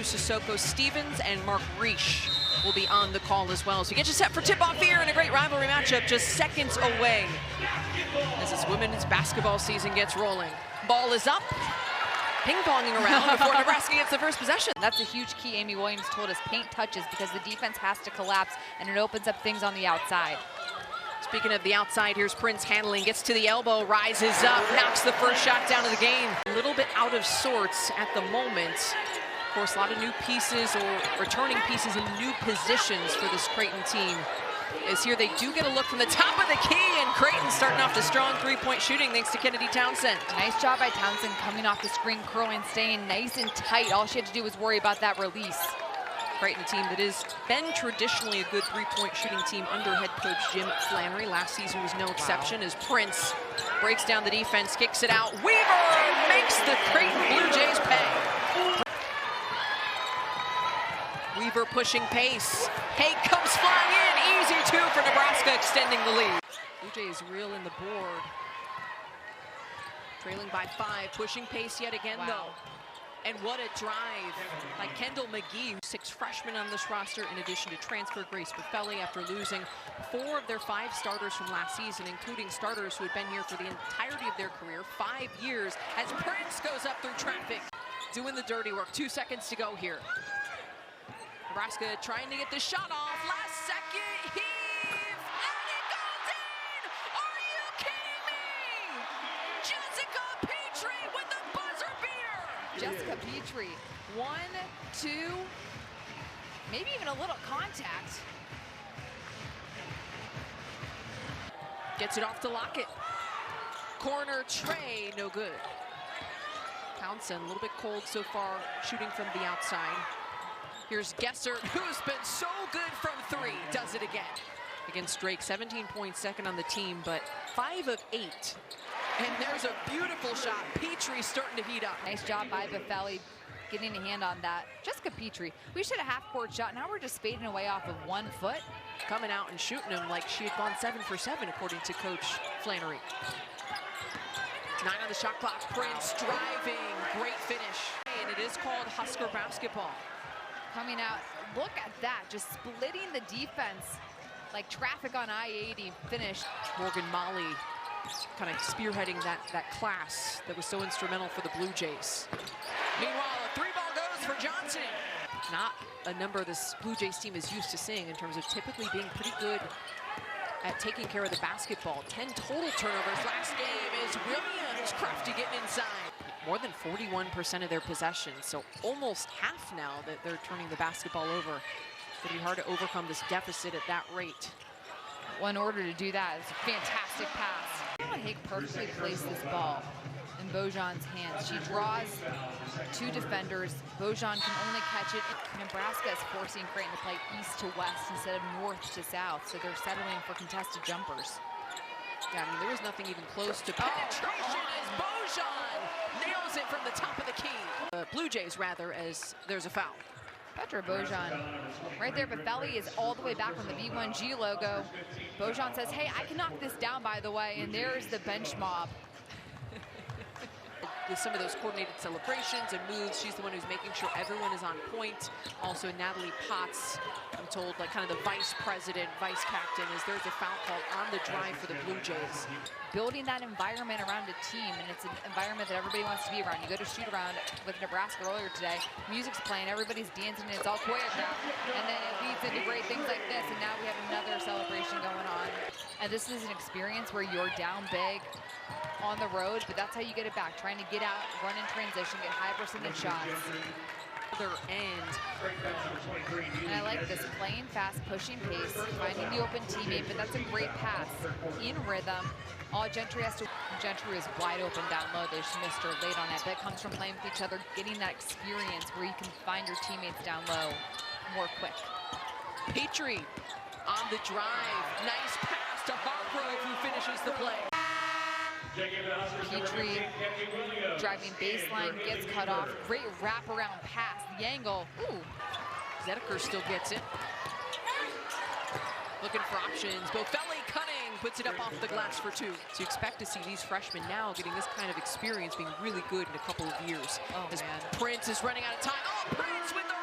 Sue Sissoko Stevens and Mark Reish will be on the call as well. So get you set for tip-off here in a great rivalry matchup just seconds away as this women's basketball season gets rolling. Ball is up, ping-ponging around before Nebraska gets the first possession. That's a huge key. Amy Williams told us paint touches because the defense has to collapse and it opens up things on the outside. Speaking of the outside, here's Prince handling, gets to the elbow, rises up, knocks the first shot down to the game. A little bit out of sorts at the moment. Of course, a lot of new pieces or returning pieces in new positions for this Creighton team. As here they do get a look from the top of the key, and Creighton starting off the strong three-point shooting thanks to Kennedy Townsend. Nice job by Townsend coming off the screen, curling, staying nice and tight. All she had to do was worry about that release. Creighton team that has been traditionally a good three-point shooting team under head coach Jim Flannery. Last season was no exception as Prince breaks down the defense, kicks it out. Weaver makes the Creighton Blue Jays pay. Weaver pushing pace. Hake comes flying in. Easy two for Nebraska, extending the lead. Blue Jays reel in the board. Trailing by 5, pushing pace yet again though. And what a drive by Kendall McGee, 6 freshmen on this roster, in addition to transfer Grace Buffelli after losing 4 of their 5 starters from last season, including starters who had been here for the entirety of their career, 5 years, as Prince goes up through traffic. Doing the dirty work, 2 seconds to go here. Nebraska trying to get the shot off, last second, heave, and it goes in! Are you kidding me? Jessica Petrie with the buzzer beater! Jessica Petrie, 1, 2, maybe even a little contact. Gets it off to Lockett. Corner tray, no good. Townsend, a little bit cold so far, shooting from the outside. Here's Gesser, who's been so good from 3, does it again. Against Drake, 17 points, second on the team, but 5 of 8. And there's a beautiful shot. Petrie starting to heat up. Nice job by Buffelli getting a hand on that. Jessica Petrie, we should have half-court shot. Now we're just fading away off of 1 foot. Coming out and shooting him like she had gone 7 for 7, according to Coach Flannery. 9 on the shot clock. Prince driving, great finish. And it is called Husker basketball. Coming out, look at that, just splitting the defense like traffic on I-80. Finished. Morgan Molly kind of spearheading that class that was so instrumental for the Blue Jays. Meanwhile, a 3-ball goes for Johnson. Not a number this Blue Jays team is used to seeing in terms of typically being pretty good at taking care of the basketball. 10 total turnovers last game is Williams. Crafty getting inside. More than 41% of their possessions, so almost half now that they're turning the basketball over. It's going to be hard to overcome this deficit at that rate. Well, in order to do that, it's a fantastic pass. Hake perfectly placed this ball in Bojan's hands. She draws 2 defenders. Bojan can only catch it. Nebraska is forcing Creighton to play east to west instead of north to south, so they're settling for contested jumpers. Yeah, I mean, there was nothing even close to penetration as Bojan nails it from the top of the key. Blue Jays, rather, as there's a foul. Petra Bojan, right there. Buffelli is all the way back on the B1G logo. Bojan says, hey, I can knock this down, by the way, and there's the bench mob. With some of those coordinated celebrations and moves, she's the one who's making sure everyone is on point. Also, Natalie Potts, I'm told, like kind of the vice president, vice captain, as there's a foul called on the drive for the Blue Jays. Building that environment around a team, and it's an environment that everybody wants to be around. You go to shoot around with Nebraska earlier today, music's playing, everybody's dancing, and it's all choreographed, and then it leads into great things like this, and now we have another celebration going on. And this is an experience where you're down big on the road, but that's how you get it back, trying to get out, run in transition, get high percentage shots. Other end. And I like this playing fast, pushing pace, finding the open teammate, but that's a great pass. In rhythm. All Gentry has to, Gentry is wide open down low. They just missed her late on it. That comes from playing with each other, getting that experience where you can find your teammates down low more quick. Petrie on the drive. Nice pass to Hargrove, who finishes the play. Petrie driving baseline, gets cut off. Great wraparound pass. The angle. Ooh. Zedeker still gets it. Looking for options. Boffelli cutting. Puts it up off the glass for 2. So you expect to see these freshmen now getting this kind of experience, being really good in a couple of years. Oh, as man. Prince is running out of time. Oh, Prince with the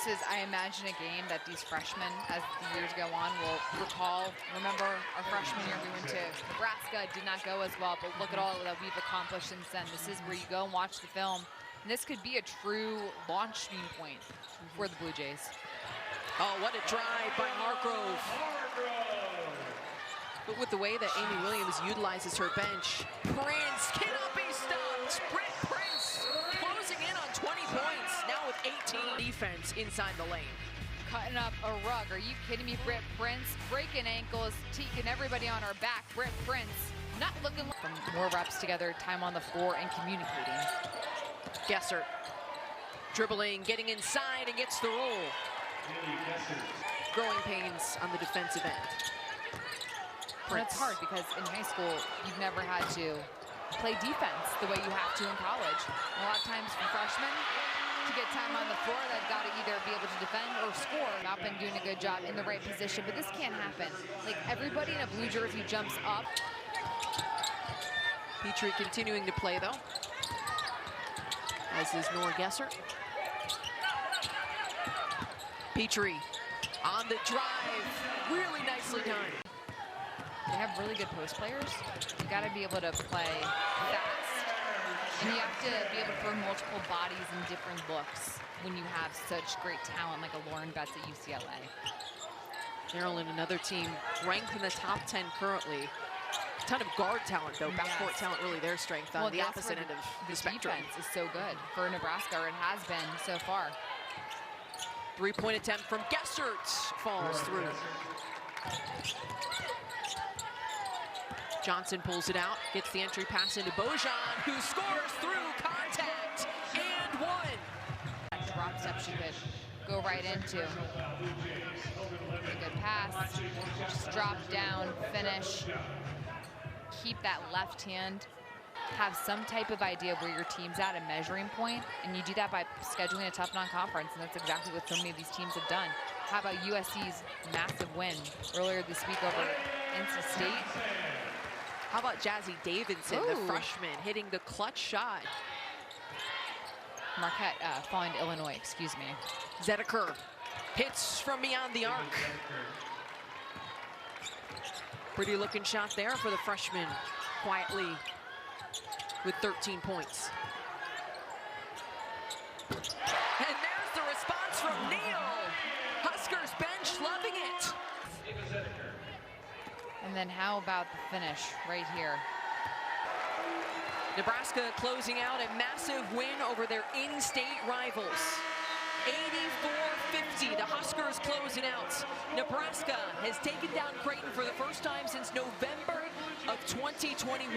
This is, I imagine, a game that these freshmen, as the years go on, will recall. Remember, our freshman year, we went to Nebraska, did not go as well, but look at all that we've accomplished since then. This is where you go and watch the film. And this could be a true launching point for the Blue Jays. Oh, what a drive by Hargrove. But with the way that Amy Williams utilizes her bench, Prince cannot be stopped. Britt Prince closing in on 20 points, now with 18. Defense inside the lane. Cutting up a rug. Are you kidding me? Britt Prince breaking ankles, taking everybody on our back. Britt Prince not looking from more reps together, time on the floor, and communicating. Gesser dribbling, getting inside, and gets the roll. Growing pains on the defensive end. And it's hard because in high school, you've never had to play defense the way you have to in college. And a lot of times for freshmen, to get time on the floor, they've got to either be able to defend or score. Not been doing a good job in the right position, but this can't happen. Like, everybody in a blue jersey jumps up. Petrie continuing to play, though, as is Nora Gesser. Petrie on the drive, really nicely done. They have really good post players. You got to be able to play fast. And you have to be able to throw multiple bodies in different looks when you have such great talent like a Lauren Betts at UCLA. Maryland, another team ranked in the top 10 currently. A ton of guard talent, though. Backcourt talent, really their strength on the opposite end of the spectrum. Defense is so good for Nebraska, or it has been so far. Three-point attempt from Gessert falls through. Johnson pulls it out, gets the entry pass into Bojan, who scores through contact and one. That drop step she could go right into. A good pass, just drop down, finish. Keep that left hand. Have some type of idea of where your team's at, a measuring point, and you do that by scheduling a tough non-conference, and that's exactly what so many of these teams have done. How about USC's massive win earlier this week over NC State? How about Jazzy Davidson, the freshman, hitting the clutch shot? Marquette falling to Illinois, excuse me. Zedeker hits from beyond the arc. Pretty looking shot there for the freshman, quietly with 13 points. And there's the response from Neal. Huskers bench loving it. And then how about the finish right here? Nebraska closing out a massive win over their in-state rivals. 84-50, the Huskers closing out. Nebraska has taken down Creighton for the first time since November of 2021.